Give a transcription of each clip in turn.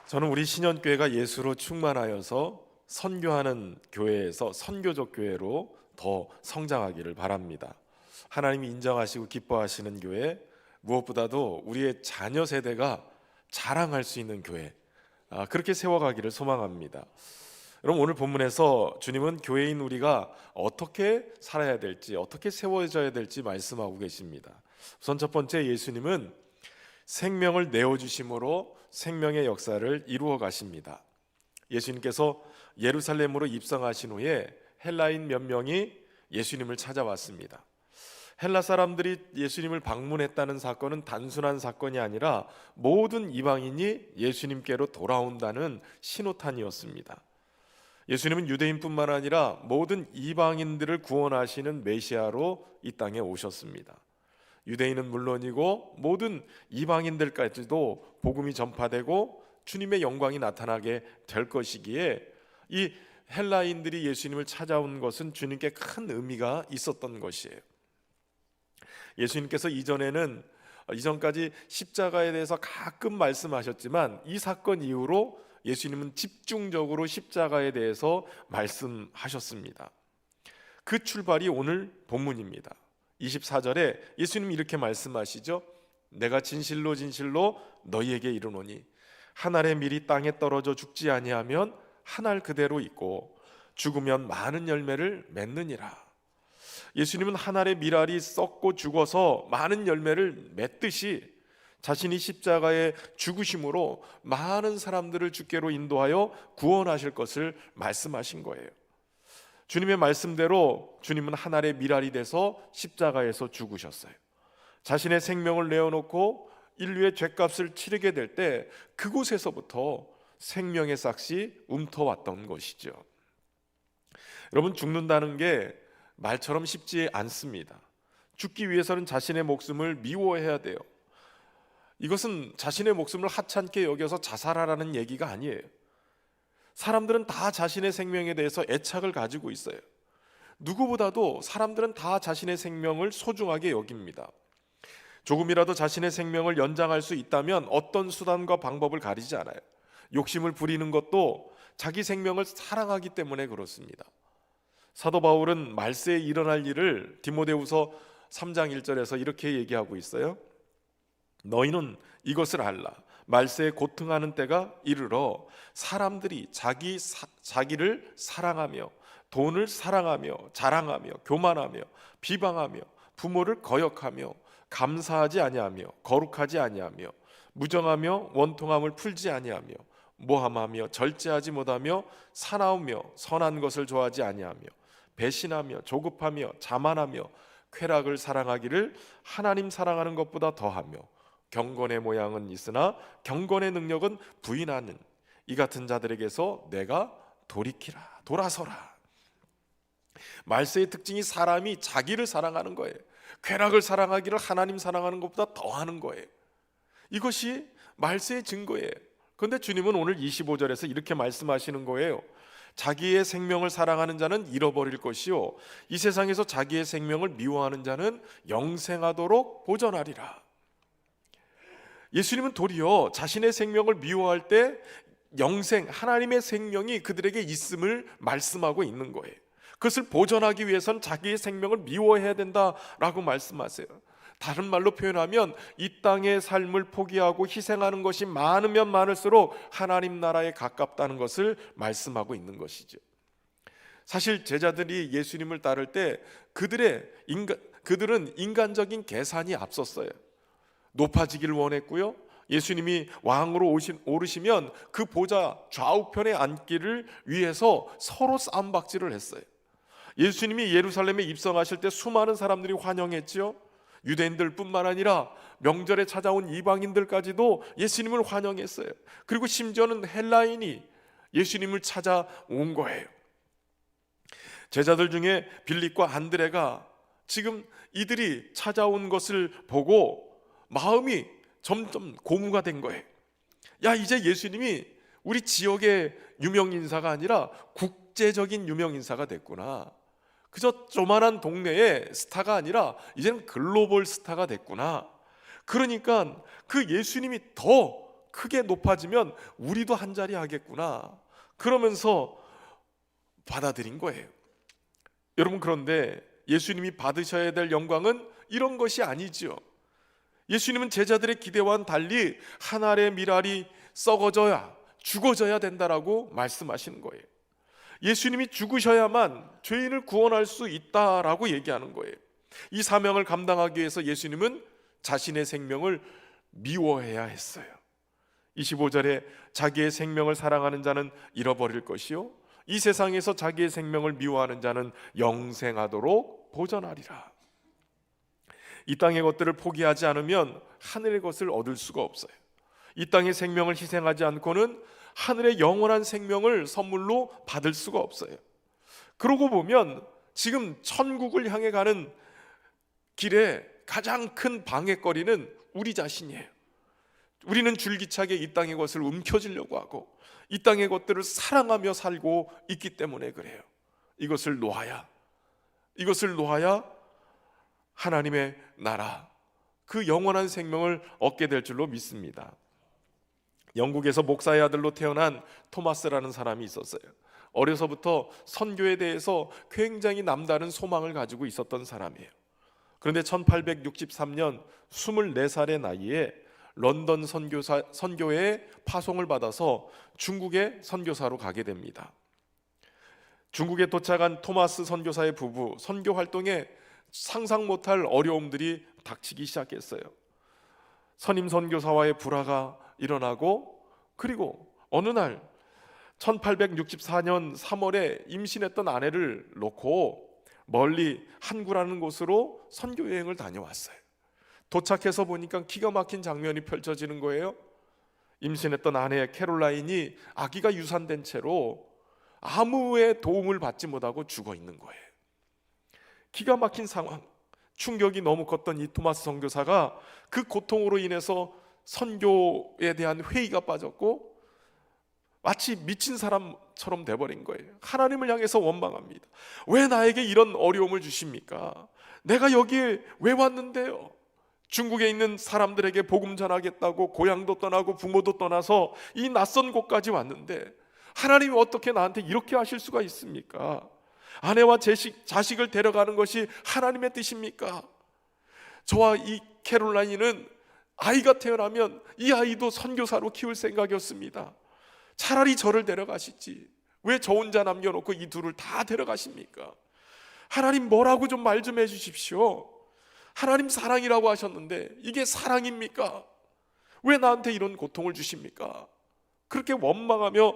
저는 우리 신현교회가 예수로 충만하여서 선교하는 교회에서 선교적 교회로 더 성장하기를 바랍니다. 하나님이 인정하시고 기뻐하시는 교회, 무엇보다도 우리의 자녀 세대가 자랑할 수 있는 교회, 그렇게 세워가기를 소망합니다. 여러분, 오늘 본문에서 주님은 교회인 우리가 어떻게 살아야 될지, 어떻게 세워져야 될지 말씀하고 계십니다. 우선 첫 번째, 예수님은 생명을 내어주심으로 생명의 역사를 이루어 가십니다. 예수님께서 예루살렘으로 입성하신 후에 헬라인 몇 명이 예수님을 찾아왔습니다. 헬라 사람들이 예수님을 방문했다는 사건은 단순한 사건이 아니라 모든 이방인이 예수님께로 돌아온다는 신호탄이었습니다. 예수님은 유대인뿐만 아니라 모든 이방인들을 구원하시는 메시아로 이 땅에 오셨습니다. 유대인은 물론이고 모든 이방인들까지도 복음이 전파되고 주님의 영광이 나타나게 될 것이기에 이 헬라인들이 예수님을 찾아온 것은 주님께 큰 의미가 있었던 것이에요. 예수님께서 이전까지 십자가에 대해서 가끔 말씀하셨지만 이 사건 이후로 예수님은 집중적으로 십자가에 대해서 말씀하셨습니다. 그 출발이 오늘 본문입니다. 24절에 예수님이 이렇게 말씀하시죠. 내가 진실로 진실로 너희에게 이르노니 한 알의 밀이 땅에 떨어져 죽지 아니하면 한 알 그대로 있고 죽으면 많은 열매를 맺느니라. 예수님은 한 알의 밀알이 썩고 죽어서 많은 열매를 맺듯이 자신이 십자가에 죽으심으로 많은 사람들을 주께로 인도하여 구원하실 것을 말씀하신 거예요. 주님의 말씀대로 주님은 한 알의 밀알이 돼서 십자가에서 죽으셨어요. 자신의 생명을 내어놓고 인류의 죗값을 치르게 될 때 그곳에서부터 생명의 싹이 움터왔던 것이죠. 여러분, 죽는다는 게 말처럼 쉽지 않습니다. 죽기 위해서는 자신의 목숨을 미워해야 돼요. 이것은 자신의 목숨을 하찮게 여겨서 자살하라는 얘기가 아니에요. 사람들은 다 자신의 생명에 대해서 애착을 가지고 있어요. 누구보다도 사람들은 다 자신의 생명을 소중하게 여깁니다. 조금이라도 자신의 생명을 연장할 수 있다면 어떤 수단과 방법을 가리지 않아요. 욕심을 부리는 것도 자기 생명을 사랑하기 때문에 그렇습니다. 사도 바울은 말세에 일어날 일을 디모데후서 3장 1절에서 이렇게 얘기하고 있어요. 너희는 이것을 알라. 말세에 고통하는 때가 이르러 사람들이 자기를 사랑하며 돈을 사랑하며 자랑하며 교만하며 비방하며 부모를 거역하며 감사하지 아니하며 거룩하지 아니하며 무정하며 원통함을 풀지 아니하며 모함하며 절제하지 못하며 사나우며 선한 것을 좋아하지 아니하며 배신하며 조급하며 자만하며 쾌락을 사랑하기를 하나님 사랑하는 것보다 더하며 경건의 모양은 있으나 경건의 능력은 부인하는 이 같은 자들에게서 내가 돌아서라. 말세의 특징이 사람이 자기를 사랑하는 거예요. 쾌락을 사랑하기를 하나님 사랑하는 것보다 더하는 거예요. 이것이 말세의 증거예요. 그런데 주님은 오늘 25절에서 이렇게 말씀하시는 거예요. 자기의 생명을 사랑하는 자는 잃어버릴 것이요 이 세상에서 자기의 생명을 미워하는 자는 영생하도록 보전하리라. 예수님은 도리어 자신의 생명을 미워할 때 영생, 하나님의 생명이 그들에게 있음을 말씀하고 있는 거예요. 그것을 보전하기 위해서는 자기의 생명을 미워해야 된다라고 말씀하세요. 다른 말로 표현하면 이 땅의 삶을 포기하고 희생하는 것이 많으면 많을수록 하나님 나라에 가깝다는 것을 말씀하고 있는 것이죠. 사실 제자들이 예수님을 따를 때 그들은 인간적인 계산이 앞섰어요. 높아지기를 원했고요. 예수님이 왕으로 오르시면 그 보좌 좌우편에 앉기를 위해서 서로 싸움박질을 했어요. 예수님이 예루살렘에 입성하실 때 수많은 사람들이 환영했죠. 유대인들뿐만 아니라 명절에 찾아온 이방인들까지도 예수님을 환영했어요. 그리고 심지어는 헬라인이 예수님을 찾아온 거예요. 제자들 중에 빌립과 안드레가 지금 이들이 찾아온 것을 보고 마음이 점점 고무가 된 거예요. 야, 이제 예수님이 우리 지역의 유명인사가 아니라 국제적인 유명인사가 됐구나. 그저 조만한 동네의 스타가 아니라 이제는 글로벌 스타가 됐구나. 그러니까 그 예수님이 더 크게 높아지면 우리도 한 자리 하겠구나, 그러면서 받아들인 거예요. 여러분, 그런데 예수님이 받으셔야 될 영광은 이런 것이 아니지요. 예수님은 제자들의 기대와는 달리 한 알의 밀알이 썩어져야, 죽어져야 된다라고 말씀하시는 거예요. 예수님이 죽으셔야만 죄인을 구원할 수 있다라고 얘기하는 거예요. 이 사명을 감당하기 위해서 예수님은 자신의 생명을 미워해야 했어요. 25절에 자기의 생명을 사랑하는 자는 잃어버릴 것이요, 이 세상에서 자기의 생명을 미워하는 자는 영생하도록 보전하리라. 이 땅의 것들을 포기하지 않으면 하늘의 것을 얻을 수가 없어요. 이 땅의 생명을 희생하지 않고는 하늘의 영원한 생명을 선물로 받을 수가 없어요. 그러고 보면 지금 천국을 향해 가는 길에 가장 큰 방해거리는 우리 자신이에요. 우리는 줄기차게 이 땅의 것을 움켜쥐려고 하고 이 땅의 것들을 사랑하며 살고 있기 때문에 그래요. 이것을 놓아야 하나님의 나라, 그 영원한 생명을 얻게 될 줄로 믿습니다. 영국에서 목사의 아들로 태어난 토마스라는 사람이 있었어요. 어려서부터 선교에 대해서 굉장히 남다른 소망을 가지고 있었던 사람이에요. 그런데 1863년 24살의 나이에 런던 선교회에 파송을 받아서 중국의 선교사로 가게 됩니다. 중국에 도착한 토마스 선교사의 부부, 선교 활동에 상상 못할 어려움들이 닥치기 시작했어요. 선임 선교사와의 불화가 일어나고, 그리고 어느 날 1864년 3월에 임신했던 아내를 놓고 멀리 한구라는 곳으로 선교 여행을 다녀왔어요. 도착해서 보니까 기가 막힌 장면이 펼쳐지는 거예요. 임신했던 아내 캐롤라인이 아기가 유산된 채로 아무의 도움을 받지 못하고 죽어 있는 거예요. 기가 막힌 상황, 충격이 너무 컸던 이 토마스 선교사가 그 고통으로 인해서 선교에 대한 회의가 빠졌고 마치 미친 사람처럼 돼버린 거예요. 하나님을 향해서 원망합니다. 왜 나에게 이런 어려움을 주십니까? 내가 여기에 왜 왔는데요? 중국에 있는 사람들에게 복음 전하겠다고 고향도 떠나고 부모도 떠나서 이 낯선 곳까지 왔는데 하나님이 어떻게 나한테 이렇게 하실 수가 있습니까? 아내와 자식을 데려가는 것이 하나님의 뜻입니까? 저와 이 캐롤라인은 아이가 태어나면 이 아이도 선교사로 키울 생각이었습니다. 차라리 저를 데려가시지 왜 저 혼자 남겨놓고 이 둘을 다 데려가십니까? 하나님 뭐라고 좀 말 좀 해주십시오. 하나님 사랑이라고 하셨는데 이게 사랑입니까? 왜 나한테 이런 고통을 주십니까? 그렇게 원망하며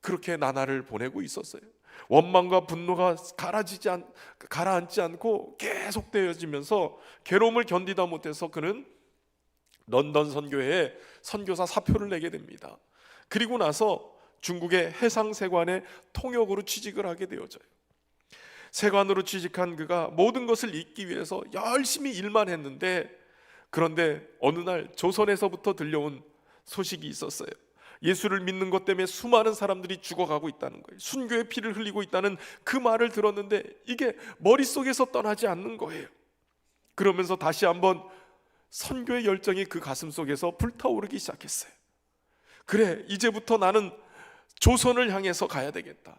그렇게 나날을 보내고 있었어요. 원망과 분노가 가라앉지 않고 계속되어지면서 괴로움을 견디다 못해서 그는 런던 선교회에 선교사 사표를 내게 됩니다. 그리고 나서 중국의 해상세관에 통역으로 취직을 하게 되어져요. 세관으로 취직한 그가 모든 것을 잊기 위해서 열심히 일만 했는데, 그런데 어느 날 조선에서부터 들려온 소식이 있었어요. 예수를 믿는 것 때문에 수많은 사람들이 죽어가고 있다는 거예요. 순교의 피를 흘리고 있다는 그 말을 들었는데 이게 머릿속에서 떠나지 않는 거예요. 그러면서 다시 한번 선교의 열정이 그 가슴속에서 불타오르기 시작했어요. 그래, 이제부터 나는 조선을 향해서 가야 되겠다.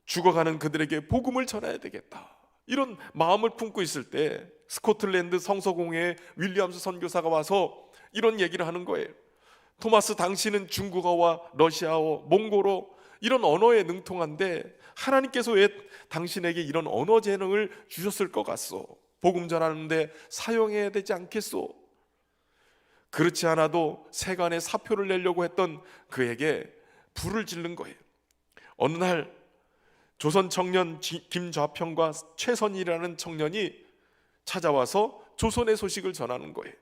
죽어가는 그들에게 복음을 전해야 되겠다. 이런 마음을 품고 있을 때 스코틀랜드 성서공회의 윌리엄스 선교사가 와서 이런 얘기를 하는 거예요. 토마스, 당신은 중국어와 러시아어, 몽골어 이런 언어에 능통한데 하나님께서 왜 당신에게 이런 언어 재능을 주셨을 것 같소? 복음 전하는데 사용해야 되지 않겠소? 그렇지 않아도 세관에 사표를 내려고 했던 그에게 불을 지른 거예요. 어느 날 조선 청년 김좌평과 최선이라는 청년이 찾아와서 조선의 소식을 전하는 거예요.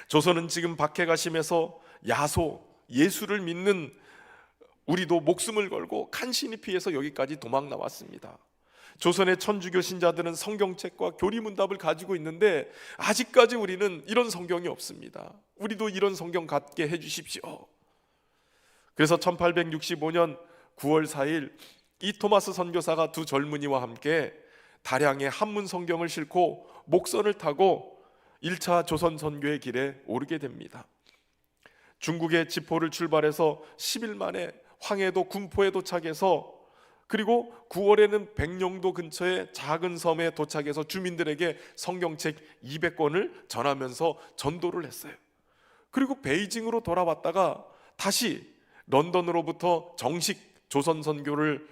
조선은 지금 박해가 심해서 야소, 예수를 믿는 우리도 목숨을 걸고 간신히 피해서 여기까지 도망 나왔습니다. 조선의 천주교 신자들은 성경책과 교리문답을 가지고 있는데 아직까지 우리는 이런 성경이 없습니다. 우리도 이런 성경 갖게 해주십시오. 그래서 1865년 9월 4일 이 토마스 선교사가 두 젊은이와 함께 다량의 한문 성경을 싣고 목선을 타고 1차 조선 선교의 길에 오르게 됩니다. 중국의 지포를 출발해서 10일 만에 황해도 군포에 도착해서 그리고 9월에는 백령도 근처의 작은 섬에 도착해서 주민들에게 성경책 200권을 전하면서 전도를 했어요. 그리고 베이징으로 돌아왔다가 다시 런던으로부터 정식 조선 선교를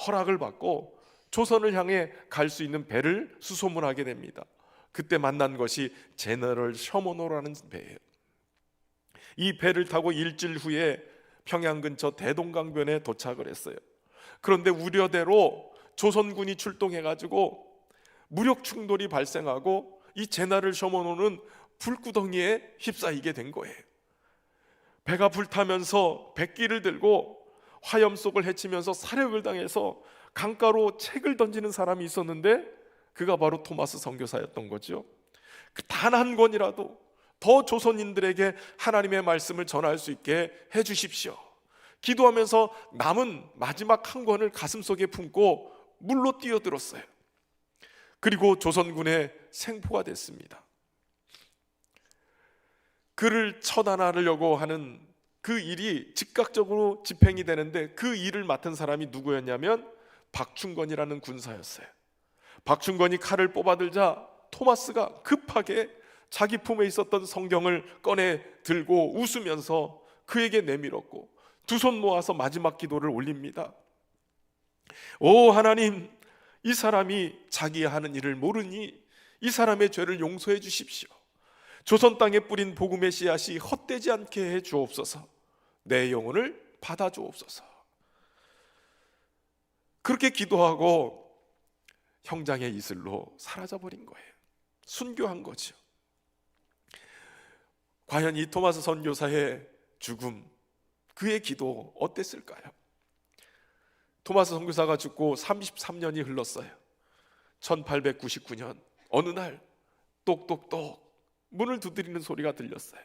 허락을 받고 조선을 향해 갈 수 있는 배를 수소문하게 됩니다. 그때 만난 것이 제너럴 셔먼호라는 배예요. 이 배를 타고 일주일 후에 평양 근처 대동강변에 도착을 했어요. 그런데 우려대로 조선군이 출동해가지고 무력 충돌이 발생하고 이 제너럴 셔먼호는 불구덩이에 휩싸이게 된 거예요. 배가 불타면서 백기를 들고 화염 속을 헤치면서 사력을 당해서 강가로 책을 던지는 사람이 있었는데 그가 바로 토마스 선교사였던 거죠. 단 한 권이라도 더 조선인들에게 하나님의 말씀을 전할 수 있게 해주십시오. 기도하면서 남은 마지막 한 권을 가슴속에 품고 물로 뛰어들었어요. 그리고 조선군의 생포가 됐습니다. 그를 처단하려고 하는 그 일이 즉각적으로 집행이 되는데 그 일을 맡은 사람이 누구였냐면 박충건이라는 군사였어요. 박충건이 칼을 뽑아들자 토마스가 급하게 자기 품에 있었던 성경을 꺼내 들고 웃으면서 그에게 내밀었고 두 손 모아서 마지막 기도를 올립니다. 오 하나님, 이 사람이 자기 하는 일을 모르니 이 사람의 죄를 용서해 주십시오. 조선 땅에 뿌린 복음의 씨앗이 헛되지 않게 해 주옵소서. 내 영혼을 받아 주옵소서. 그렇게 기도하고 형장의 이슬로 사라져버린 거예요. 순교한 거죠. 과연 이 토마스 선교사의 죽음, 그의 기도 어땠을까요? 토마스 선교사가 죽고 33년이 흘렀어요. 1899년 어느 날 똑똑똑 문을 두드리는 소리가 들렸어요.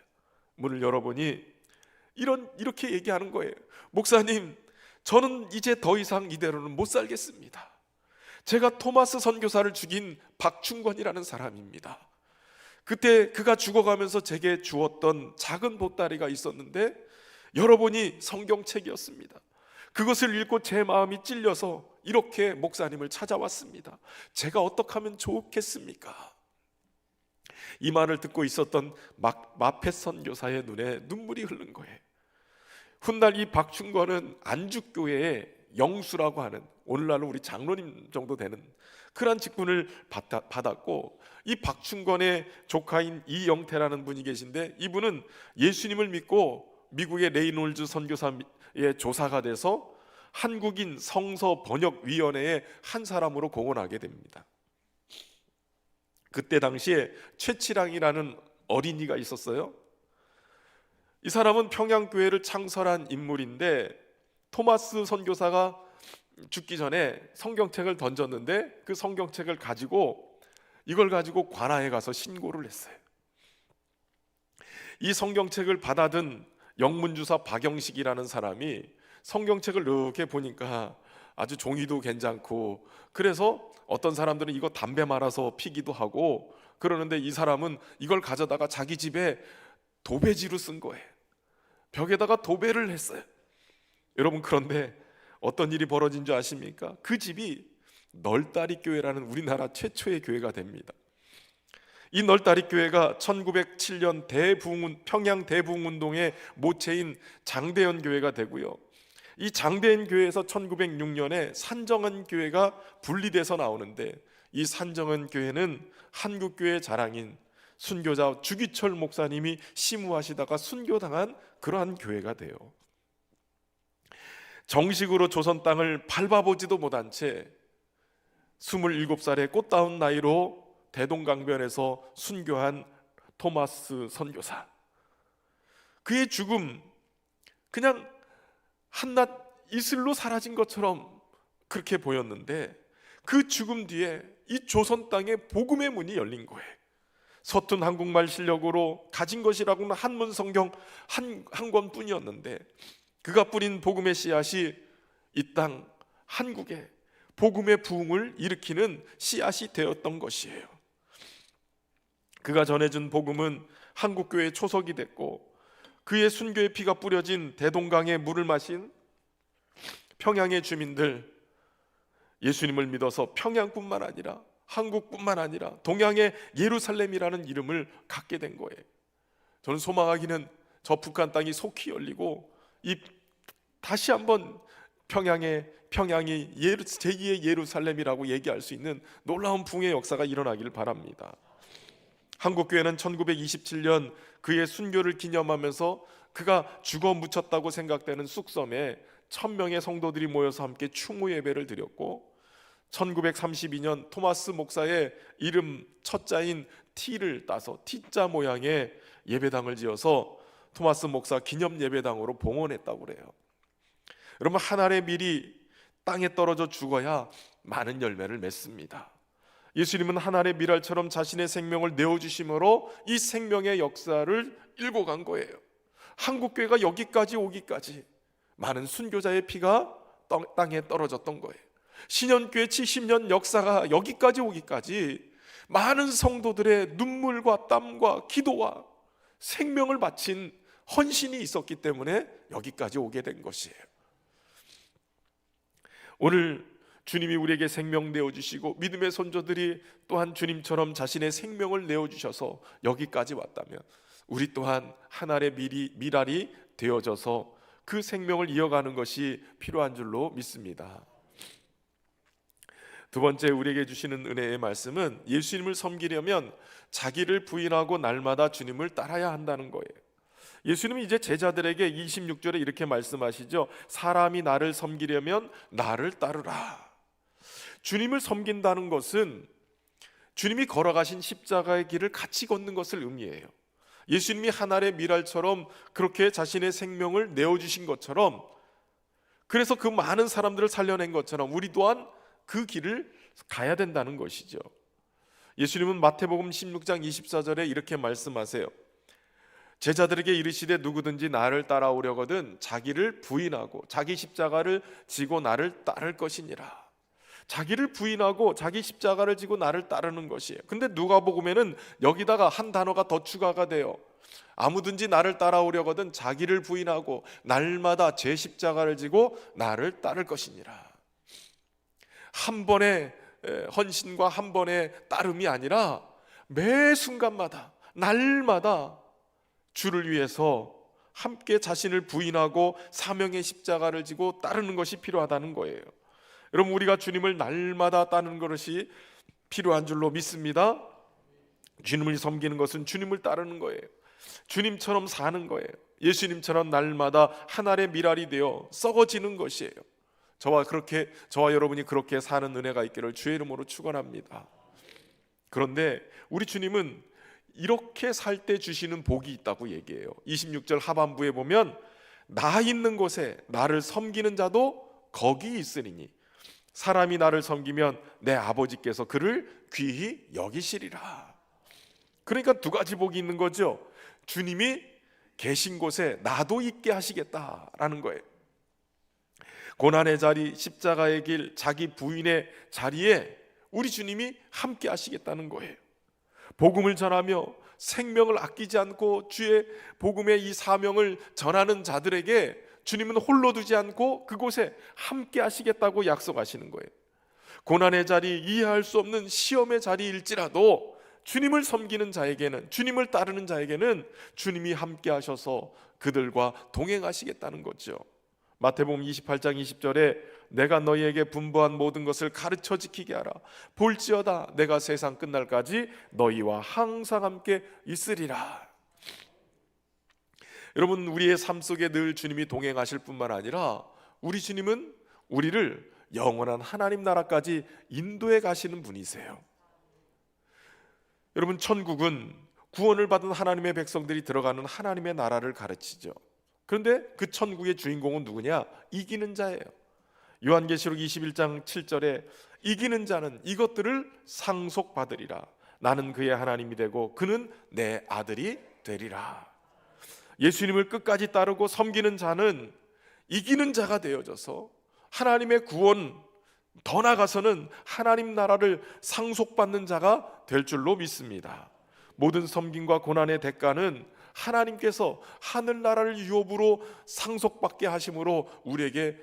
문을 열어보니 이렇게 얘기하는 거예요. 목사님, 저는 이제 더 이상 이대로는 못 살겠습니다. 제가 토마스 선교사를 죽인 박충건이라는 사람입니다. 그때 그가 죽어가면서 제게 주었던 작은 보따리가 있었는데 열어보니 성경책이었습니다. 그것을 읽고 제 마음이 찔려서 이렇게 목사님을 찾아왔습니다. 제가 어떻게 하면 좋겠습니까? 이 말을 듣고 있었던 마펫 선교사의 눈에 눈물이 흐른 거예요. 훗날 이 박충건은 안주교회의 영수라고 하는, 오늘날로 우리 장로님 정도 되는 그런 직분을 받았고, 이 박충건의 조카인 이영태라는 분이 계신데 이분은 예수님을 믿고 미국의 레이놀즈 선교사의 조사가 돼서 한국인 성서 번역위원회의 한 사람으로 공헌하게 됩니다. 그때 당시에 최치랑이라는 어린이가 있었어요. 이 사람은 평양교회를 창설한 인물인데 토마스 선교사가 죽기 전에 성경책을 던졌는데 그 성경책을 가지고 이걸 가지고 관아에 가서 신고를 했어요. 이 성경책을 받아든 영문주사 박영식이라는 사람이 성경책을 이렇게 보니까 아주 종이도 괜찮고, 그래서 어떤 사람들은 이거 담배 말아서 피기도 하고 그러는데 이 사람은 이걸 가져다가 자기 집에 도배지로 쓴 거예요. 벽에다가 도배를 했어요. 여러분, 그런데 어떤 일이 벌어진 줄 아십니까? 그 집이 널다리 교회라는 우리나라 최초의 교회가 됩니다. 이 널다리 교회가 1907년 평양 대부흥운동의 모체인 장대현 교회가 되고요. 이 장대현 교회에서 1906년에 산정은 교회가 분리돼서 나오는데 이 산정은 교회는 한국교회의 자랑인 순교자 주기철 목사님이 심우하시다가 순교당한 그러한 교회가 돼요. 정식으로 조선 땅을 밟아보지도 못한 채 27살의 꽃다운 나이로 대동강변에서 순교한 토마스 선교사, 그의 죽음 그냥 한낱 이슬로 사라진 것처럼 그렇게 보였는데 그 죽음 뒤에 이 조선 땅에 복음의 문이 열린 거예요. 서툰 한국말 실력으로 가진 것이라고는 한문 성경 한 권뿐이었는데 그가 뿌린 복음의 씨앗이 이 땅 한국에 복음의 부흥을 일으키는 씨앗이 되었던 것이에요. 그가 전해준 복음은 한국교회의 초석이 됐고 그의 순교의 피가 뿌려진 대동강의 물을 마신 평양의 주민들, 예수님을 믿어서 평양뿐만 아니라 한국뿐만 아니라 동양의 예루살렘이라는 이름을 갖게 된 거예요. 저는 소망하기는 저 북한 땅이 속히 열리고 다시 한번 평양이 제2의 예루살렘이라고 얘기할 수 있는 놀라운 붕의 역사가 일어나기를 바랍니다. 한국교회는 1927년 그의 순교를 기념하면서 그가 죽어 묻혔다고 생각되는 쑥섬에 1000명의 성도들이 모여서 함께 추모 예배를 드렸고, 1932년 토마스 목사의 이름 첫자인 T를 따서 T자 모양의 예배당을 지어서 토마스 목사 기념 예배당으로 봉헌했다고 그래요. 여러분, 한 알의 밀이 땅에 떨어져 죽어야 많은 열매를 맺습니다. 예수님은 한 알의 밀알처럼 자신의 생명을 내어주심으로 이 생명의 역사를 일궈 간 거예요. 한국교회가 여기까지 오기까지 많은 순교자의 피가 땅에 떨어졌던 거예요. 신현교회 70년 역사가 여기까지 오기까지 많은 성도들의 눈물과 땀과 기도와 생명을 바친 헌신이 있었기 때문에 여기까지 오게 된 것이에요. 오늘 주님이 우리에게 생명 내어주시고 믿음의 선조들이 또한 주님처럼 자신의 생명을 내어주셔서 여기까지 왔다면 우리 또한 한 알의 밀알이 되어져서 그 생명을 이어가는 것이 필요한 줄로 믿습니다. 두 번째 우리에게 주시는 은혜의 말씀은 예수님을 섬기려면 자기를 부인하고 날마다 주님을 따라야 한다는 거예요. 예수님은 이제 제자들에게 26절에 이렇게 말씀하시죠. 사람이 나를 섬기려면 나를 따르라. 주님을 섬긴다는 것은 주님이 걸어가신 십자가의 길을 같이 걷는 것을 의미해요. 예수님이 한 알의 밀알처럼 그렇게 자신의 생명을 내어주신 것처럼, 그래서 그 많은 사람들을 살려낸 것처럼 우리 또한 그 길을 가야 된다는 것이죠. 예수님은 마태복음 16장 24절에 이렇게 말씀하세요. 제자들에게 이르시되 누구든지 나를 따라오려거든 자기를 부인하고 자기 십자가를 지고 나를 따를 것이니라. 자기를 부인하고 자기 십자가를 지고 나를 따르는 것이에요. 근데 누가복음에는 여기다가 한 단어가 더 추가가 돼요. 아무든지 나를 따라오려거든 자기를 부인하고 날마다 제 십자가를 지고 나를 따를 것이니라. 한 번의 헌신과 한 번의 따름이 아니라 매 순간마다 날마다 주를 위해서 함께 자신을 부인하고 사명의 십자가를 지고 따르는 것이 필요하다는 거예요. 여러분, 우리가 주님을 날마다 따르는 것이 필요한 줄로 믿습니다. 주님을 섬기는 것은 주님을 따르는 거예요. 주님처럼 사는 거예요. 예수님처럼 날마다 한 알의 밀알이 되어 썩어지는 것이에요. 저와 여러분이 그렇게 사는 은혜가 있기를 주의 이름으로 축원합니다. 그런데 우리 주님은 이렇게 살 때 주시는 복이 있다고 얘기해요. 26절 하반부에 보면 나 있는 곳에 나를 섬기는 자도 거기 있으리니 사람이 나를 섬기면 내 아버지께서 그를 귀히 여기시리라. 그러니까 두 가지 복이 있는 거죠. 주님이 계신 곳에 나도 있게 하시겠다라는 거예요. 고난의 자리, 십자가의 길, 자기 부인의 자리에 우리 주님이 함께 하시겠다는 거예요. 복음을 전하며 생명을 아끼지 않고 주의 복음의 이 사명을 전하는 자들에게 주님은 홀로 두지 않고 그곳에 함께 하시겠다고 약속하시는 거예요. 고난의 자리, 이해할 수 없는 시험의 자리일지라도 주님을 섬기는 자에게는, 주님을 따르는 자에게는 주님이 함께 하셔서 그들과 동행하시겠다는 거죠. 마태복음 28장 20절에 내가 너희에게 분부한 모든 것을 가르쳐 지키게 하라. 볼지어다 내가 세상 끝날까지 너희와 항상 함께 있으리라. 여러분, 우리의 삶 속에 늘 주님이 동행하실 뿐만 아니라 우리 주님은 우리를 영원한 하나님 나라까지 인도해 가시는 분이세요. 여러분, 천국은 구원을 받은 하나님의 백성들이 들어가는 하나님의 나라를 가르치죠. 그런데 그 천국의 주인공은 누구냐? 이기는 자예요. 요한계시록 21장 7절에 이기는 자는 이것들을 상속받으리라. 나는 그의 하나님이 되고 그는 내 아들이 되리라. 예수님을 끝까지 따르고 섬기는 자는 이기는 자가 되어져서 하나님의 구원, 더 나아가서는 하나님 나라를 상속받는 자가 될 줄로 믿습니다. 모든 섬김과 고난의 대가는 하나님께서 하늘나라를 유업으로 상속받게 하심으로 우리에게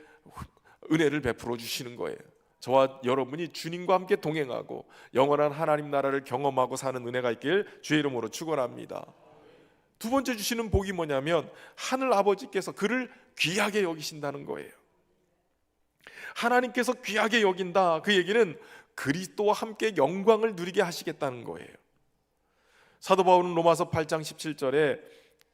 은혜를 베풀어 주시는 거예요. 저와 여러분이 주님과 함께 동행하고 영원한 하나님 나라를 경험하고 사는 은혜가 있길 주의 이름으로 축원합니다. 두 번째 주시는 복이 뭐냐면 하늘 아버지께서 그를 귀하게 여기신다는 거예요. 하나님께서 귀하게 여긴다, 그 얘기는 그리스도와 함께 영광을 누리게 하시겠다는 거예요. 사도 바울은 로마서 8장 17절에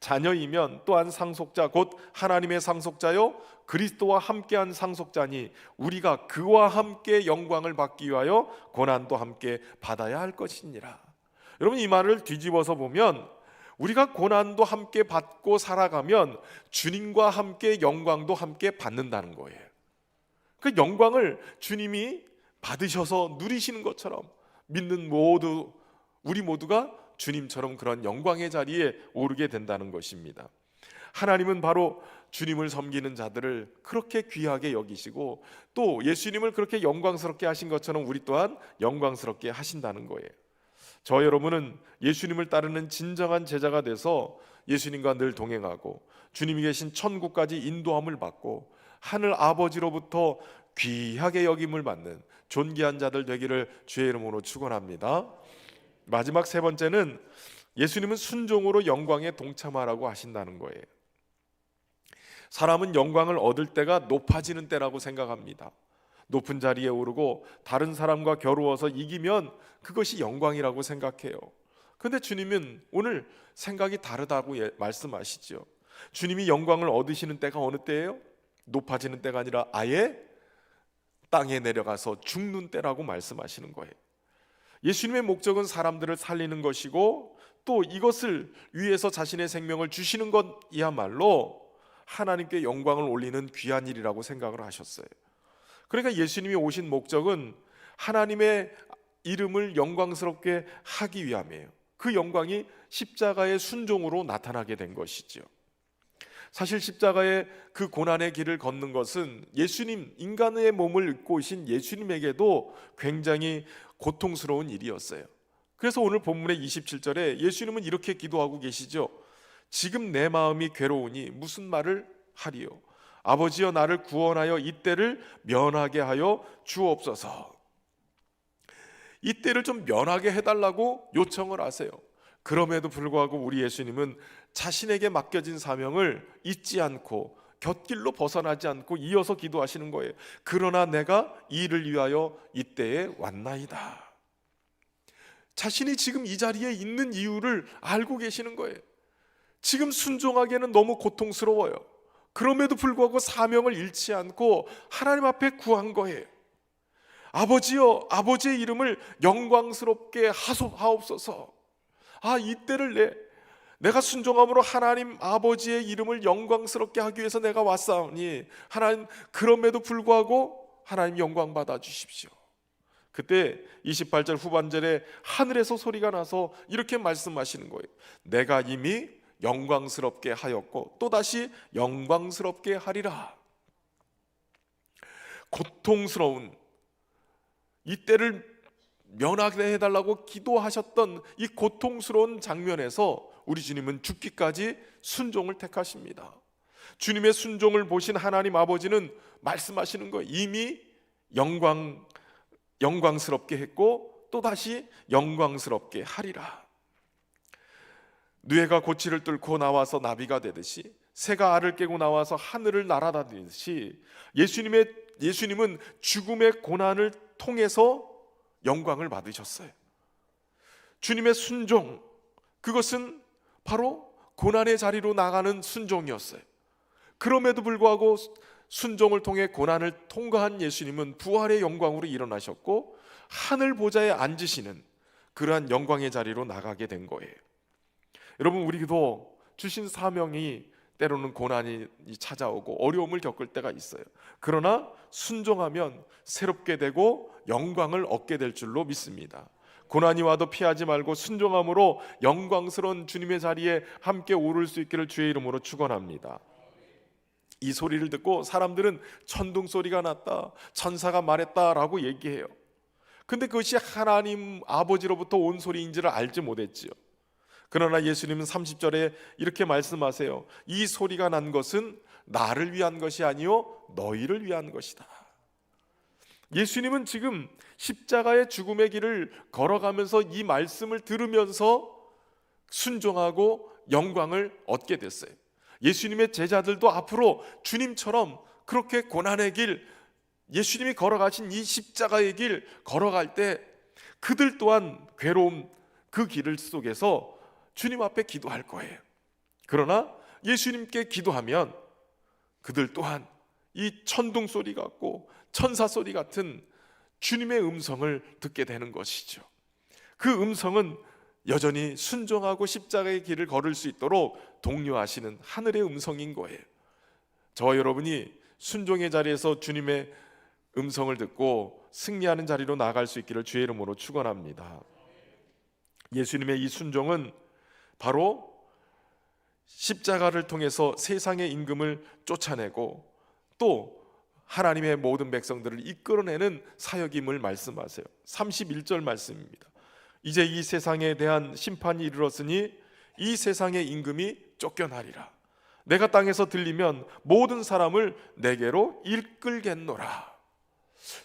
자녀이면 또한 상속자 곧 하나님의 상속자요 그리스도와 함께한 상속자니 우리가 그와 함께 영광을 받기 위하여 고난도 함께 받아야 할 것이니라. 여러분, 이 말을 뒤집어서 보면 우리가 고난도 함께 받고 살아가면 주님과 함께 영광도 함께 받는다는 거예요. 그 영광을 주님이 받으셔서 누리시는 것처럼 믿는 우리 모두가 주님처럼 그런 영광의 자리에 오르게 된다는 것입니다. 하나님은 바로 주님을 섬기는 자들을 그렇게 귀하게 여기시고 또 예수님을 그렇게 영광스럽게 하신 것처럼 우리 또한 영광스럽게 하신다는 거예요. 저 여러분은 예수님을 따르는 진정한 제자가 돼서 예수님과 늘 동행하고 주님이 계신 천국까지 인도함을 받고 하늘 아버지로부터 귀하게 여김을 받는 존귀한 자들 되기를 주의 이름으로 축원합니다. 마지막 세 번째는 예수님은 순종으로 영광에 동참하라고 하신다는 거예요. 사람은 영광을 얻을 때가 높아지는 때라고 생각합니다. 높은 자리에 오르고 다른 사람과 겨루어서 이기면 그것이 영광이라고 생각해요. 그런데 주님은 오늘 생각이 다르다고 말씀하시죠. 주님이 영광을 얻으시는 때가 어느 때예요? 높아지는 때가 아니라 아예 땅에 내려가서 죽는 때라고 말씀하시는 거예요. 예수님의 목적은 사람들을 살리는 것이고 또 이것을 위해서 자신의 생명을 주시는 것이야말로 하나님께 영광을 올리는 귀한 일이라고 생각을 하셨어요. 그러니까 예수님이 오신 목적은 하나님의 이름을 영광스럽게 하기 위함이에요. 그 영광이 십자가의 순종으로 나타나게 된 것이죠. 사실 십자가의 그 고난의 길을 걷는 것은 예수님, 인간의 몸을 입고 오신 예수님에게도 굉장히 고통스러운 일이었어요. 그래서 오늘 본문의 27절에 예수님은 이렇게 기도하고 계시죠. 지금 내 마음이 괴로우니 무슨 말을 하리요. 아버지여 나를 구원하여 이 때를 면하게 하여 주옵소서. 이 때를 좀 면하게 해달라고 요청을 하세요. 그럼에도 불구하고 우리 예수님은 자신에게 맡겨진 사명을 잊지 않고 곁길로 벗어나지 않고 이어서 기도하시는 거예요. 그러나 내가 이 일을 위하여 이때에 왔나이다. 자신이 지금 이 자리에 있는 이유를 알고 계시는 거예요. 지금 순종하기에는 너무 고통스러워요. 그럼에도 불구하고 사명을 잃지 않고 하나님 앞에 구한 거예요. 아버지여, 아버지의 이름을 영광스럽게 하옵소서. 이때를 내가 순종함으로 하나님 아버지의 이름을 영광스럽게 하기 위해서 내가 왔사오니 하나님, 그럼에도 불구하고 하나님 영광 받아 주십시오. 그때 28절 후반절에 하늘에서 소리가 나서 이렇게 말씀하시는 거예요. 내가 이미 영광스럽게 하였고 또다시 영광스럽게 하리라. 고통스러운 이 때를 면하게 해달라고 기도하셨던 이 고통스러운 장면에서 우리 주님은 죽기까지 순종을 택하십니다. 주님의 순종을 보신 하나님 아버지는 말씀하시는 거예요. 이미 영광스럽게 했고 또다시 영광스럽게 하리라. 누에가 고치를 뚫고 나와서 나비가 되듯이 새가 알을 깨고 나와서 하늘을 날아다니듯이 예수님은 죽음의 고난을 통해서 영광을 받으셨어요. 주님의 순종, 그것은 바로 고난의 자리로 나가는 순종이었어요. 그럼에도 불구하고 순종을 통해 고난을 통과한 예수님은 부활의 영광으로 일어나셨고 하늘 보좌에 앉으시는 그러한 영광의 자리로 나가게 된 거예요. 여러분, 우리도 주신 사명이 때로는 고난이 찾아오고 어려움을 겪을 때가 있어요. 그러나 순종하면 새롭게 되고 영광을 얻게 될 줄로 믿습니다. 고난이 와도 피하지 말고 순종함으로 영광스러운 주님의 자리에 함께 오를 수 있기를 주의 이름으로 축원합니다. 이 소리를 듣고 사람들은 천둥 소리가 났다, 천사가 말했다라고 얘기해요. 근데 그것이 하나님 아버지로부터 온 소리인지를 알지 못했지요. 그러나 예수님은 30절에 이렇게 말씀하세요. 이 소리가 난 것은 나를 위한 것이 아니요 너희를 위한 것이다. 예수님은 지금 십자가의 죽음의 길을 걸어가면서 이 말씀을 들으면서 순종하고 영광을 얻게 됐어요. 예수님의 제자들도 앞으로 주님처럼 그렇게 고난의 길, 예수님이 걸어가신 이 십자가의 길 걸어갈 때 그들 또한 괴로움 그 길을 속에서 주님 앞에 기도할 거예요. 그러나 예수님께 기도하면 그들 또한 이 천둥 소리 같고 천사 소리 같은 주님의 음성을 듣게 되는 것이죠. 그 음성은 여전히 순종하고 십자가의 길을 걸을 수 있도록 독려하시는 하늘의 음성인 거예요. 저와 여러분이 순종의 자리에서 주님의 음성을 듣고 승리하는 자리로 나아갈 수 있기를 주의 이름으로 축원합니다. 예수님의 이 순종은 바로 십자가를 통해서 세상의 임금을 쫓아내고 또 하나님의 모든 백성들을 이끌어내는 사역임을 말씀하세요. 31절 말씀입니다. 이제 이 세상에 대한 심판이 이르렀으니 이 세상의 임금이 쫓겨나리라. 내가 땅에서 들리면 모든 사람을 내게로 이끌겠노라.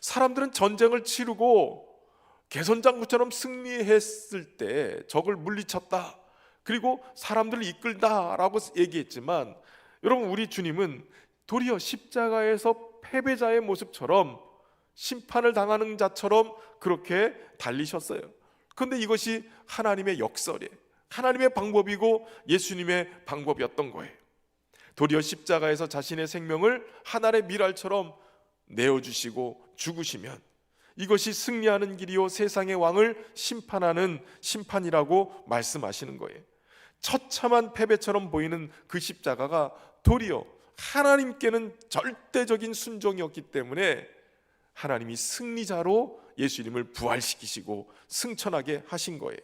사람들은 전쟁을 치르고 개선장구처럼 승리했을 때 적을 물리쳤다, 그리고 사람들을 이끌다라고 얘기했지만, 여러분, 우리 주님은 도리어 십자가에서 패배자의 모습처럼 심판을 당하는 자처럼 그렇게 달리셨어요. 그런데 이것이 하나님의 역설이에요. 하나님의 방법이고 예수님의 방법이었던 거예요. 도리어 십자가에서 자신의 생명을 하늘의 미랄처럼 내어주시고 죽으시면 이것이 승리하는 길이요 세상의 왕을 심판하는 심판이라고 말씀하시는 거예요. 처참한 패배처럼 보이는 그 십자가가 도리어 하나님께는 절대적인 순종이었기 때문에 하나님이 승리자로 예수님을 부활시키시고 승천하게 하신 거예요.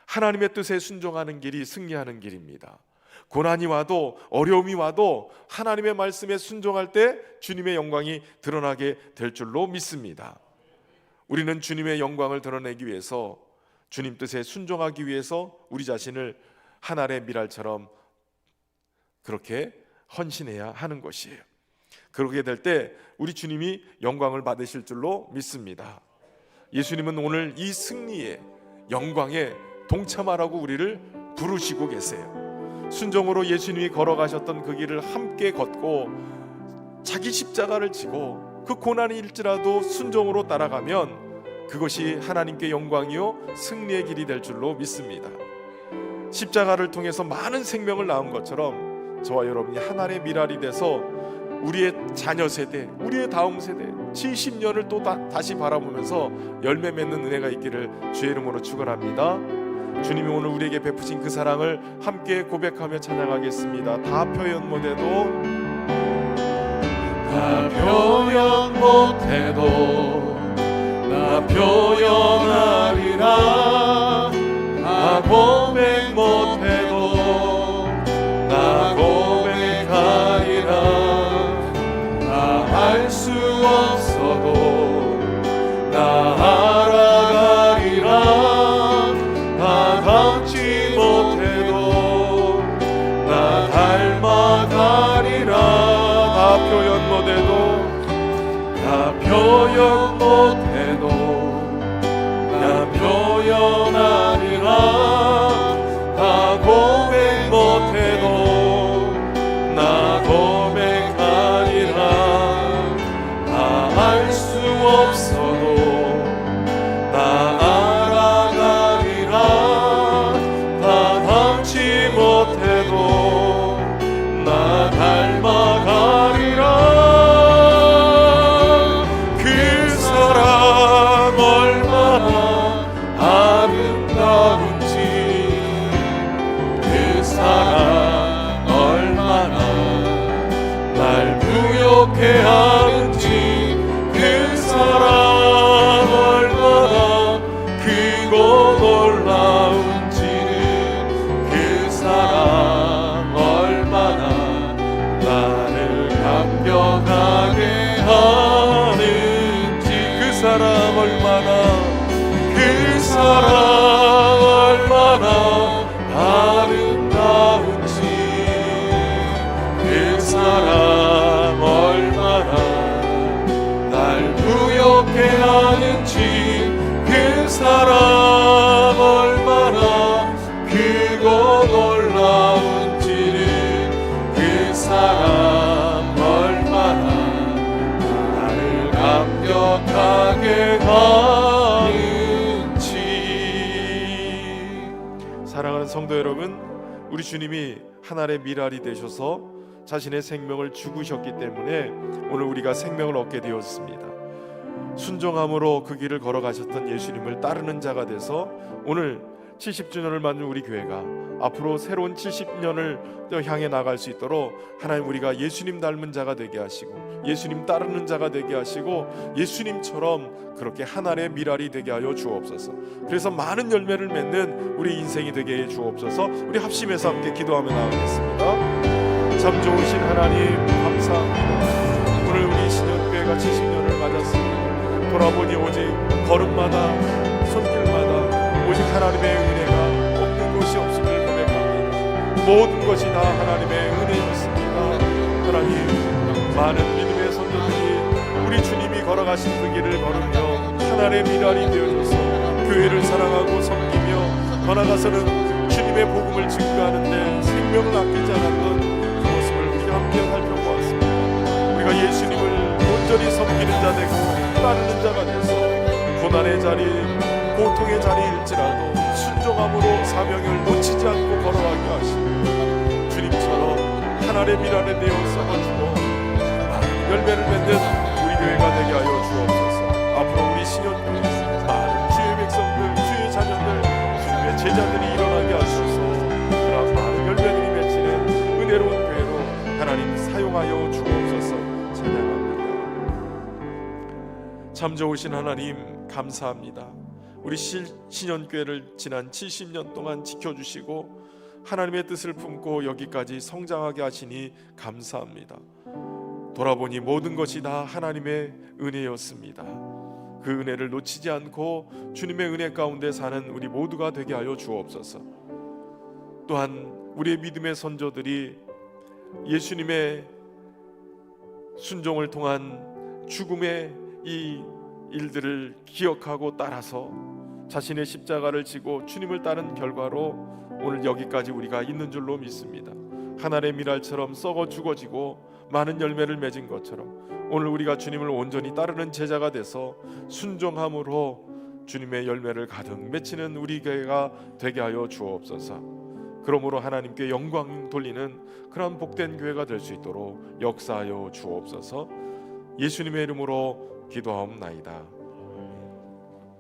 하나님의 뜻에 순종하는 길이 승리하는 길입니다. 고난이 와도 어려움이 와도 하나님의 말씀에 순종할 때 주님의 영광이 드러나게 될 줄로 믿습니다. 우리는 주님의 영광을 드러내기 위해서, 주님 뜻에 순종하기 위해서 우리 자신을 하늘의 미랄처럼 그렇게 헌신해야 하는 것이에요. 그렇게 될 때 우리 주님이 영광을 받으실 줄로 믿습니다. 예수님은 오늘 이 승리의 영광에 동참하라고 우리를 부르시고 계세요. 순종으로 예수님이 걸어가셨던 그 길을 함께 걷고 자기 십자가를 지고 그 고난이 일지라도 순종으로 따라가면 그것이 하나님께 영광이요 승리의 길이 될 줄로 믿습니다. 십자가를 통해서 많은 생명을 낳은 것처럼 저와 여러분이 하나님의 미랄이 돼서 우리의 자녀 세대, 우리의 다음 세대 70년을 또 다시 바라보면서 열매 맺는 은혜가 있기를 주의 이름으로 축원합니다. 주님이 오늘 우리에게 베푸신 그 사랑을 함께 고백하며 찬양하겠습니다. 다 표현 못해도, 다 표현 못해도 나 표현하리라. 다 고백 못해도 나 고백하리라. 나 알 수 없어도 나 알아가리라. 닮지 못해도 나 닮아가리라. 다 표현 못해도, 다 표현 못해도 나 표현하리라. 다 고백 못해도 나 고백하리라. 다 알 수 없어도 나 못해도 나 닮아가리라. 그 사랑 얼마나 아름다운지, 그 사랑 얼마나 날 부욕해 하는지, 그 사랑 얼마나 크고 놀라운지는, 그 사랑 얼마나 나를 감격하게 하는지, 그 사랑 얼마나, 그 사랑 얼마나 우리 주님이 하늘의 미랄이 되셔서 자신의 생명을 죽으셨기 때문에 오늘 우리가 생명을 얻게 되었습니다. 순종함으로 그 길을 걸어가셨던 예수님을 따르는 자가 돼서 오늘 70주년을 맞는 우리 교회가 앞으로 새로운 70년을 또 향해 나갈 수 있도록 하나님, 우리가 예수님 닮은 자가 되게 하시고 예수님 따르는 자가 되게 하시고 예수님처럼 그렇게 하늘의 미랄이 되게 하여 주옵소서. 그래서 많은 열매를 맺는 우리 인생이 되게 해 주옵소서. 우리 합심해서 함께 기도하며 나가겠습니다. 참 좋으신 하나님, 감사합니다. 오늘 우리 신년교회가 70년을 맞았습니다. 돌아보니 오직 걸음마다 손길마다 오직 하나님의 은혜가 없는 곳이 없음을 고백합니다. 모든 것이 다 하나님의 은혜였습니다. 하나님, 많은 믿음의 성도들이 우리 주님이 걸어가신 그 길을 걸으며 하늘의 미랄이 되어줘서 교회를 사랑하고 섬기며 더 나아가서는 주님의 복음을 증거하는데 생명을 아끼지 않았던 그 모습을 우리가 함께 살펴보았습니다. 우리가 예수님을 온전히 섬기는 자 되고 따르는 자가 돼서 고난의 자리, 고통의 자리일지라도 순종함으로 사명을 놓치지 않고 걸어가게 하시고 주님처럼 하늘의 미랄에 내어 써가지고 열매를 맺는 우리 교회가 되게 하여 주옵소서. 앞으로 우리 신년교회 많은 주의 백성들, 주의 자녀들, 주님의 제자들이 일어나게 하소서. 그러나 많은 열매들이 맺히는 은혜로운 교회로 하나님 사용하여 주옵소서. 찬양합니다. 참 좋으신 하나님, 감사합니다. 우리 신년교회를 지난 70년 동안 지켜주시고 하나님의 뜻을 품고 여기까지 성장하게 하시니 감사합니다. 돌아보니 모든 것이 다 하나님의 은혜였습니다. 그 은혜를 놓치지 않고 주님의 은혜 가운데 사는 우리 모두가 되게 하여 주옵소서. 또한 우리의 믿음의 선조들이 예수님의 순종을 통한 죽음의 이 일들을 기억하고 따라서 자신의 십자가를 지고 주님을 따른 결과로 오늘 여기까지 우리가 있는 줄로 믿습니다. 하늘의 미랄처럼 썩어 죽어지고 많은 열매를 맺은 것처럼 오늘 우리가 주님을 온전히 따르는 제자가 돼서 순종함으로 주님의 열매를 가득 맺히는 우리 교회가 되게 하여 주옵소서. 그러므로 하나님께 영광 돌리는 그런 복된 교회가 될 수 있도록 역사하여 주옵소서. 예수님의 이름으로 기도하옵나이다.